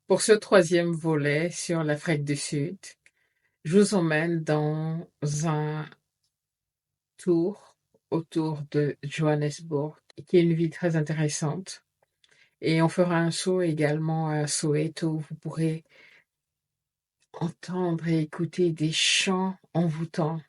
Pour ce troisième volet sur l'Afrique du Sud, je vous emmène dans un tour autour de Johannesburg, qui est une ville très intéressante. Et on fera un saut également à Soweto. Vous pourrez entendre et écouter des chants envoûtants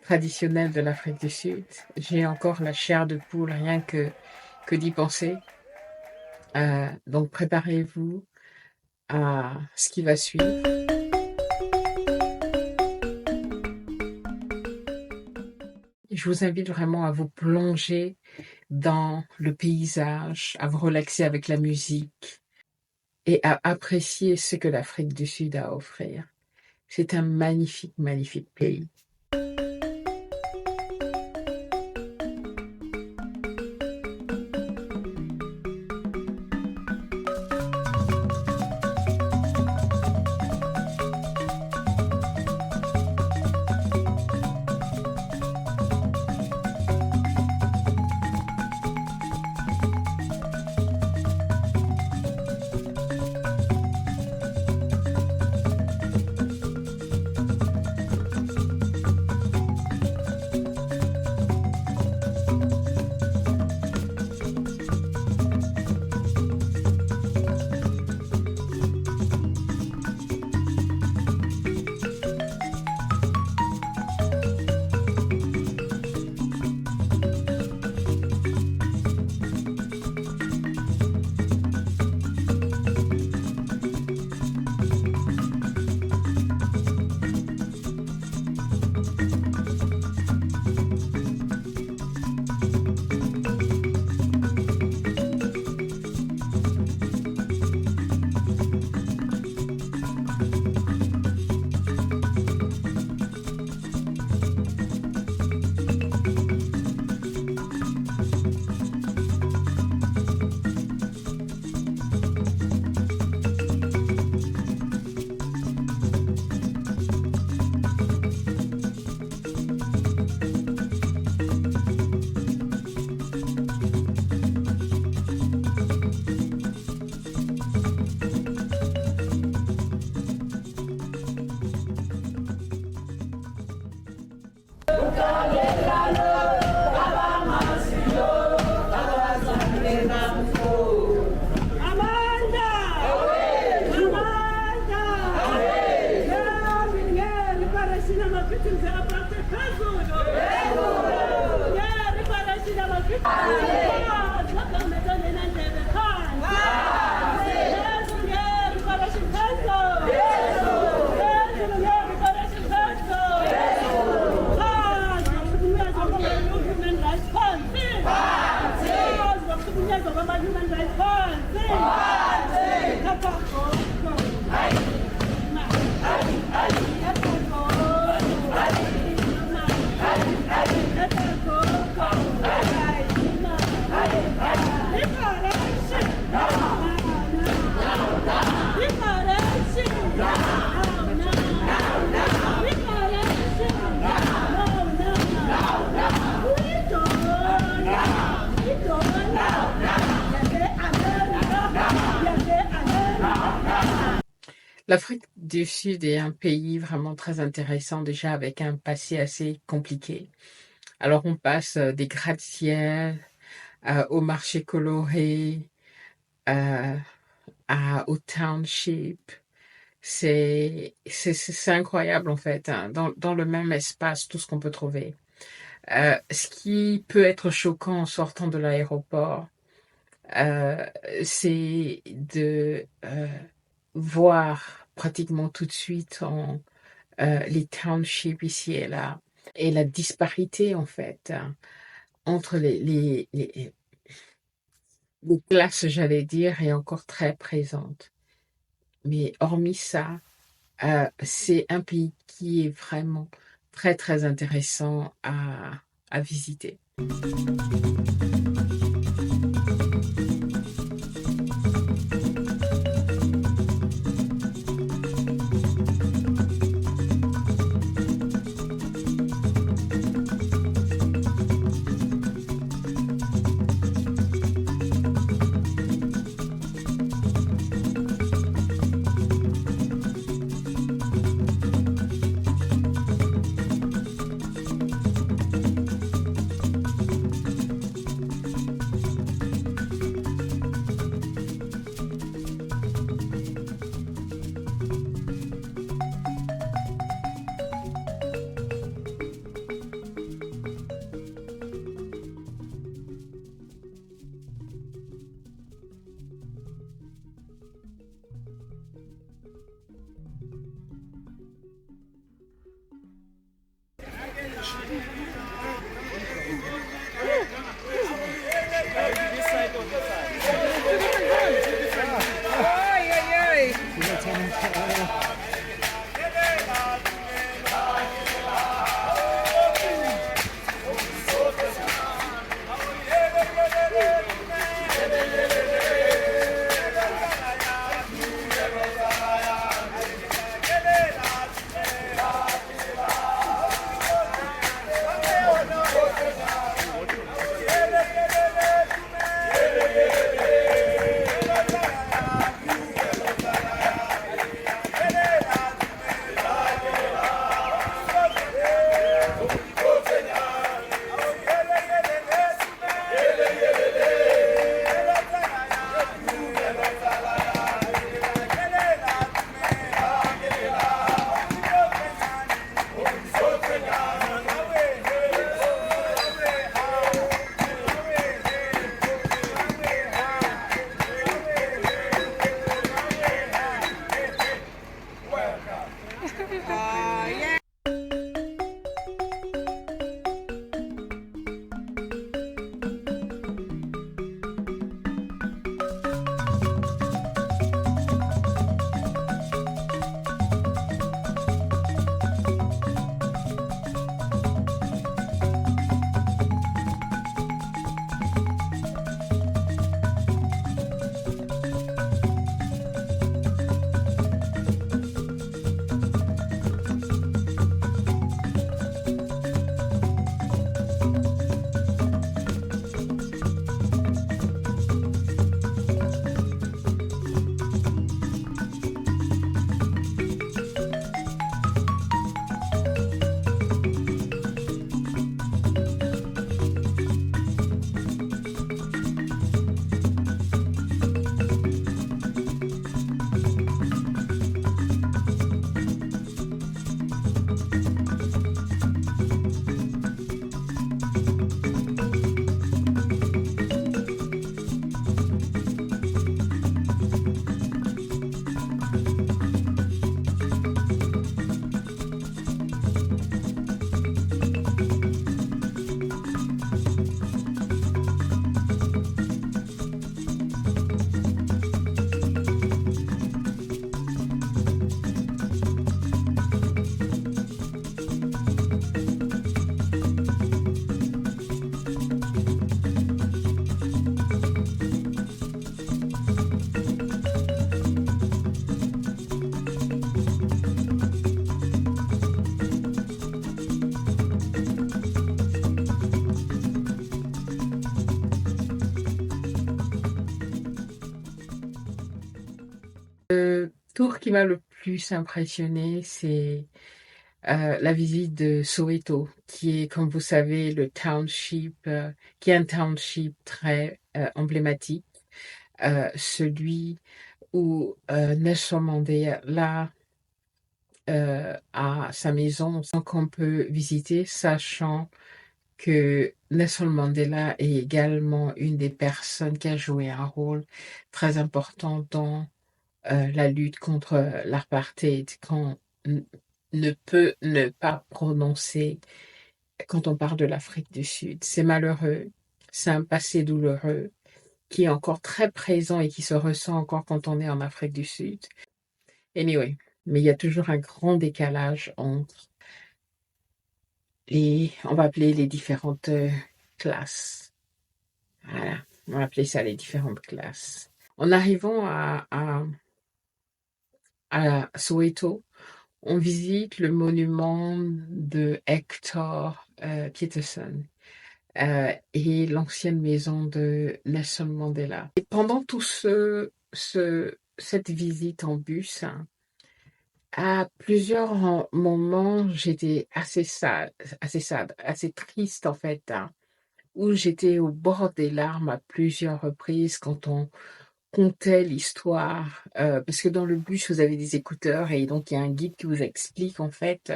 traditionnels de l'Afrique du Sud. J'ai encore la chair de poule rien que d'y penser. Donc préparez-vous à ce qui va suivre. Je vous invite vraiment à vous plonger dans le paysage, à vous relaxer avec la musique et à apprécier ce que l'Afrique du Sud a à offrir. C'est un magnifique, magnifique pays. L'Afrique du Sud est un pays vraiment très intéressant, déjà avec un passé assez compliqué. Alors on passe des gratte-ciel au marché coloré, au township. C'est incroyable en fait, hein, dans le même espace, tout ce qu'on peut trouver. Ce qui peut être choquant en sortant de l'aéroport, c'est de voir pratiquement tout de suite les townships ici et là, et la disparité en fait, hein, entre les classes, j'allais dire, est encore très présente. Mais hormis ça, c'est un pays qui est vraiment très très intéressant à visiter. Yeah. Le tour qui m'a le plus impressionné, c'est la visite de Soweto, qui est, comme vous savez, le township, qui est un township très emblématique, celui où Nelson Mandela a sa maison qu'on peut visiter, sachant que Nelson Mandela est également une des personnes qui a joué un rôle très important dans la lutte contre l'apartheid, qu'on ne peut ne pas prononcer quand on parle de l'Afrique du Sud. C'est malheureux, c'est un passé douloureux qui est encore très présent et qui se ressent encore quand on est en Afrique du Sud. Anyway, mais il y a toujours un grand décalage entre on va appeler les différentes classes. Voilà, on va appeler ça les différentes classes. En arrivant à Soweto, on visite le monument de Hector Peterson et l'ancienne maison de Nelson Mandela. Et pendant tout cette visite en bus, à plusieurs moments, j'étais assez triste en fait, où j'étais au bord des larmes à plusieurs reprises quand on contait l'histoire, parce que dans le bus, vous avez des écouteurs et donc il y a un guide qui vous explique en fait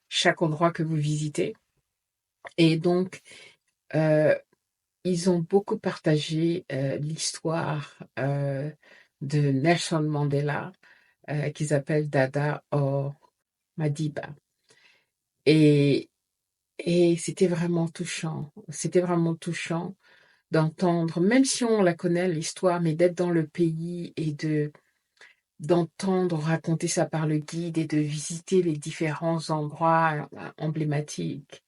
chaque endroit que vous visitez. Et donc, ils ont beaucoup partagé l'histoire de Nelson Mandela, qu'ils appellent Dada or Madiba. Et, et c'était vraiment touchant. C'était vraiment touchant d'entendre, même si on la connaît, l'histoire, mais d'être dans le pays et d'entendre raconter ça par le guide et de visiter les différents endroits emblématiques.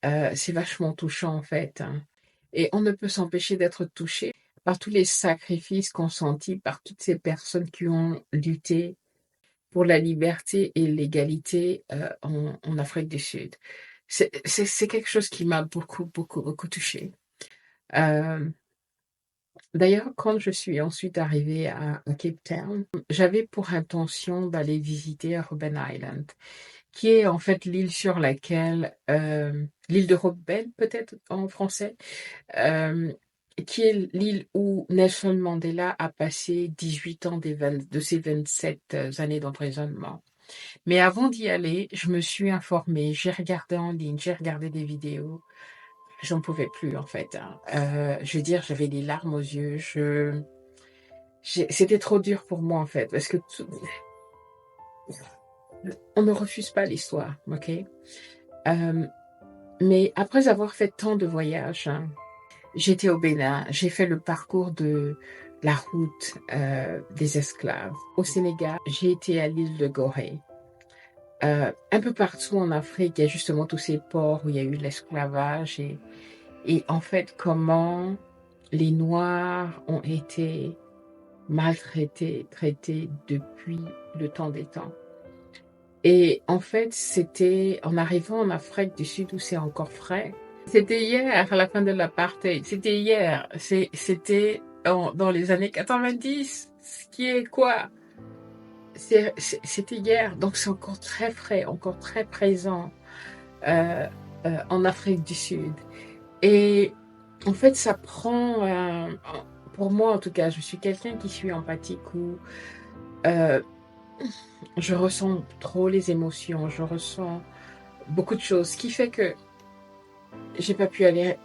C'est vachement touchant en fait, hein. Et on ne peut s'empêcher d'être touché par tous les sacrifices consentis par toutes ces personnes qui ont lutté pour la liberté et l'égalité en Afrique du Sud. C'est quelque chose qui m'a beaucoup, beaucoup, beaucoup touchée. Euh, D'ailleurs, quand je suis ensuite arrivée à Cape Town, j'avais pour intention d'aller visiter Robben Island, qui est en fait l'île sur laquelle, l'île de Robben peut-être en français, euh, qui est l'île où Nelson Mandela a passé 18 ans de ses 27 années d'emprisonnement. Mais avant d'y aller, je me suis informée, j'ai regardé en ligne, j'ai regardé des vidéos. J'en pouvais plus en fait, hein. Je veux dire, j'avais des larmes aux yeux. C'était trop dur pour moi en fait, parce que On ne refuse pas l'histoire, ok? Mais après avoir fait tant de voyages, hein, j'étais au Bénin, j'ai fait le parcours de la route des esclaves. Au Sénégal, j'ai été à l'île de Gorée. Un peu partout en Afrique, il y a justement tous ces ports où il y a eu l'esclavage et en fait comment les Noirs ont été maltraités, traités depuis le temps des temps. Et en fait, c'était en arrivant en Afrique du Sud où c'est encore frais. C'était hier, à la fin de l'apartheid. C'était hier. C'était dans les années 90. Ce qui est quoi? C'était hier. Donc c'est encore très frais, encore très présent euh, en Afrique du Sud. Et en fait, ça prend, pour moi en tout cas, je suis quelqu'un qui suis empathique où euh, je ressens trop les émotions, je ressens beaucoup de choses, ce qui fait que j'ai pas pu aller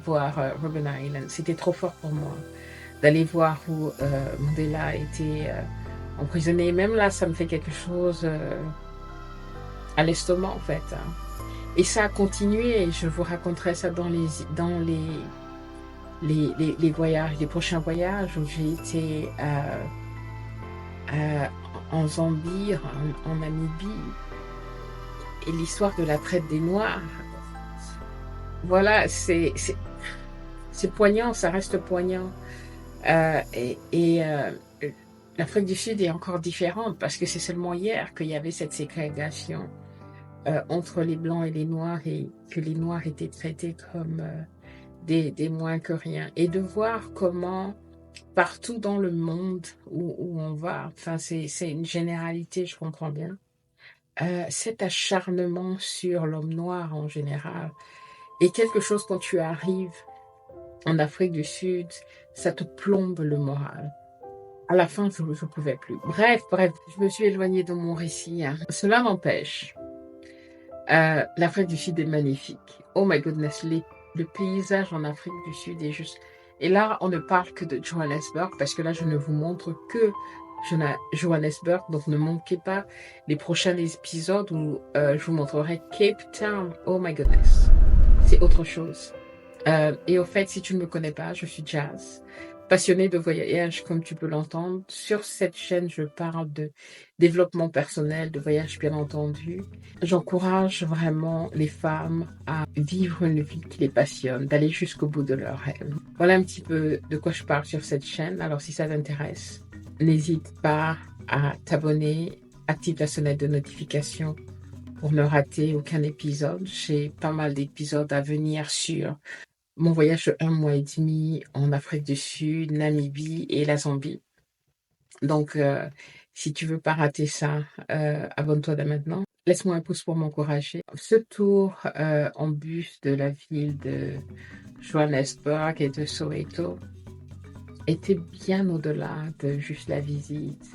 voir Robben Island. C'était trop fort pour moi d'aller voir où Mandela a été emprisonné. Même là, ça me fait quelque chose à l'estomac en fait, hein. Et ça a continué. Et je vous raconterai ça dans les voyages, les prochains voyages où j'ai été euh, en Zambie, en Namibie, et l'histoire de la traite des Noirs. Voilà, c'est poignant, ça reste poignant. Et l'Afrique du Sud est encore différente parce que c'est seulement hier qu'il y avait cette ségrégation entre les Blancs et les Noirs et que les Noirs étaient traités comme des moins que rien. Et de voir comment partout dans le monde où on va, enfin c'est une généralité, je comprends bien, cet acharnement sur l'homme noir en général est quelque chose quand tu arrives en Afrique du Sud, ça te plombe le moral. À la fin, je ne pouvais plus. Bref, je me suis éloignée de mon récit, hein. Cela n'empêche. L'Afrique du Sud est magnifique. Oh my goodness, le paysage en Afrique du Sud est juste... Et là, on ne parle que de Johannesburg, parce que là, je ne vous montre que Johannesburg, donc ne manquez pas les prochains épisodes où je vous montrerai Cape Town. Oh my goodness, c'est autre chose. Et au fait, si tu ne me connais pas, je suis Jazz, passionnée de voyage, comme tu peux l'entendre. Sur cette chaîne, je parle de développement personnel, de voyage bien entendu. J'encourage vraiment les femmes à vivre une vie qui les passionne, d'aller jusqu'au bout de leurs rêves. Voilà un petit peu de quoi je parle sur cette chaîne. Alors si ça t'intéresse, n'hésite pas à t'abonner, active la sonnette de notification pour ne rater aucun épisode. J'ai pas mal d'épisodes à venir sur mon voyage de 1 mois et demi en Afrique du Sud, Namibie et la Zambie. Donc, si tu veux pas rater ça, abonne-toi dès maintenant. Laisse-moi un pouce pour m'encourager. Ce tour en bus de la ville de Johannesburg et de Soweto était bien au-delà de juste la visite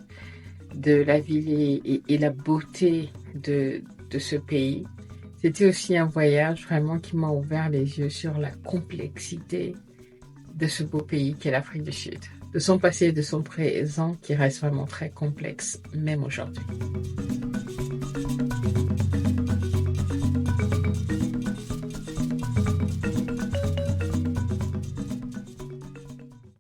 de la ville et la beauté de ce pays. C'était aussi un voyage vraiment qui m'a ouvert les yeux sur la complexité de ce beau pays qu'est l'Afrique du Sud, de son passé et de son présent qui reste vraiment très complexe, même aujourd'hui.